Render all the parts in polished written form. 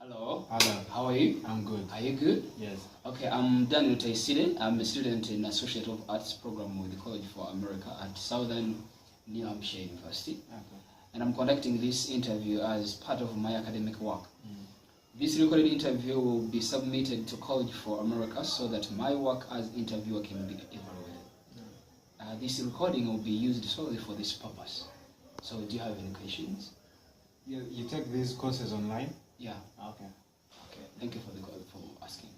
Hello. Hello. How are you? I'm good. Are you good? Yes. Okay, I'm Rutayisire. I'm a student in Associate of Arts program with the College for America at Southern New Hampshire University. Okay. And I'm conducting this interview as part of my academic work. This recorded interview will be submitted to College for America so that my work as interviewer can be evaluated. This recording will be used solely for this purpose. So do you have any questions? You take these courses online? Yeah. Okay. Okay. Thank you for asking.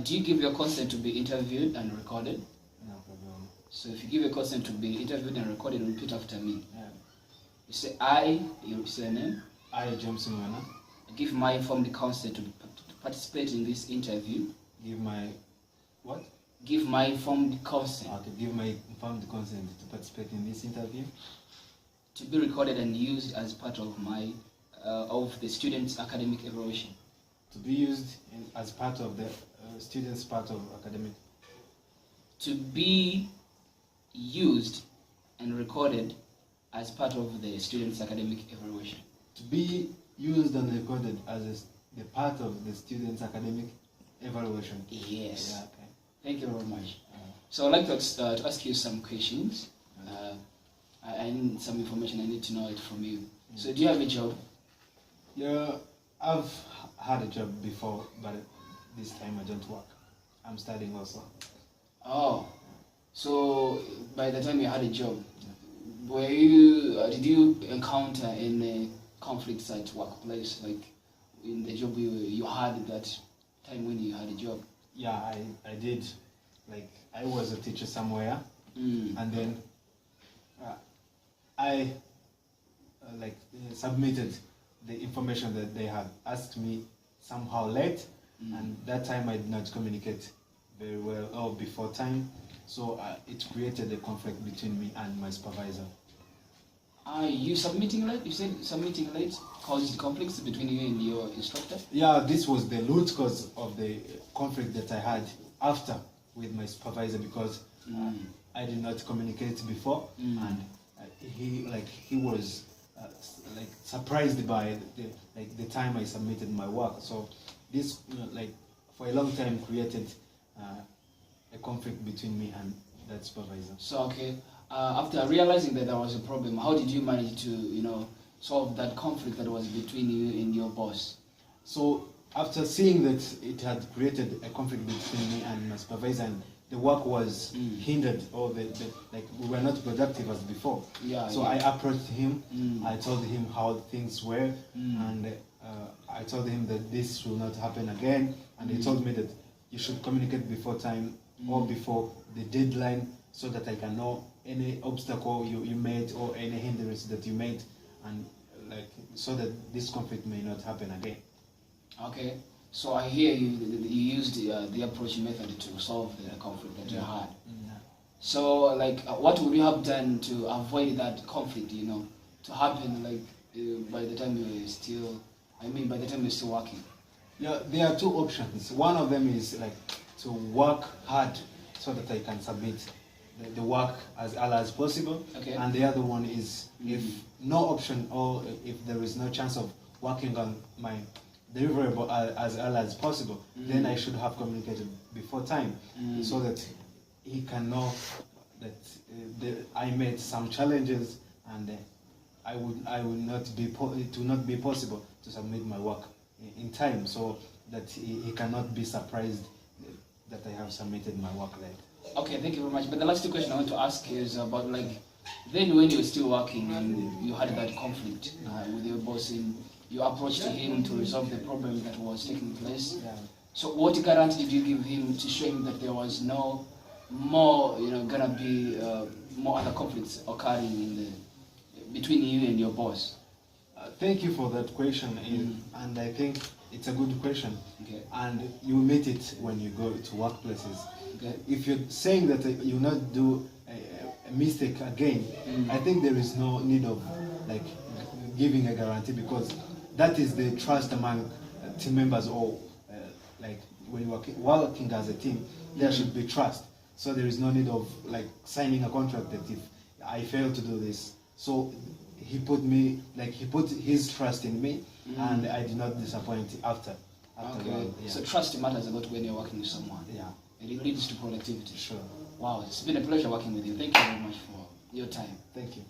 Do you give your consent to be interviewed and recorded? No problem. So if you give your consent to be interviewed and recorded, repeat after me. Yeah. You say I, you say your name. I, James Mwana, Give my informed consent to participate in this interview. give my what? Give my informed consent Okay, give my informed consent to participate in this interview. to be recorded and used as part of of the student's academic evaluation. To be used as part of the students' part of academic. To be used and recorded as part of the student's academic evaluation. To be used and recorded as the part of the students' academic evaluation. Yes. Yeah, okay. Thank you very much. So I'd like to ask you some questions. I need some information. I need to know it from you. So do you have a job? Yeah, I've had a job before, but this time I don't work. I'm studying also. Oh, so by the time you had a job, did you encounter any conflicts at workplace, like in the job you had that time when you had a job? Yeah, I did. Like, I was a teacher somewhere, and then I submitted the information that they had asked me somehow late, and that time I did not communicate very well or before time, so it created a conflict between me and my supervisor. Are you submitting late? You said submitting late caused conflicts between you and your instructor? Yeah, this was the root cause of the conflict that I had after with my supervisor, because I did not communicate before, and he was surprised by the time I submitted my work. So this for a long time created a conflict between me and that supervisor. So okay, after realizing that there was a problem, how did you manage to solve that conflict that was between you and your boss? So after seeing that it had created a conflict between me and my supervisor, and the work was hindered, or we were not productive as before. Yeah. So I approached him. I told him how things were, and I told him that this will not happen again. And he told me that you should communicate before time or before the deadline, so that I can know any obstacle you made or any hindrance that you made, and so that this conflict may not happen again. Okay, so I hear you used the approach method to solve the conflict that you had. So, what would you have done to avoid that conflict, to happen, by the time you're still working? Yeah, there are two options. One of them is to work hard so that I can submit the work as early as possible. Okay. And the other one is if no option, or if there is no chance of working on my deliverable as early as possible, then I should have communicated before time, so that he can know that I made some challenges, and I would not be it will not be possible to submit my work in time, so that he cannot be surprised that I have submitted my work late. Okay, thank you very much. But the last question I want to ask is about then when you were still working and you had that conflict with your boss, and you approached him to resolve the problem that was taking place. Yeah. So what guarantee did you give him to show him that there was no more, gonna be more other conflicts occurring between you and your boss? Thank you for that question, and I think it's a good question. Okay. And you meet it when you go to workplaces. Okay. If you're saying that you not do a mistake again, I think there is no need of giving a guarantee, because that is the trust among team members, or when you're working as a team, there should be trust. So there is no need of signing a contract that if I fail to do this. So he put his trust in me, and I did not disappoint after. Okay. Well, yeah. So trust matters a lot when you're working with someone. Yeah. And it leads to productivity. Sure. Wow, it's been a pleasure working with you. Thank you very much for your time. Thank you.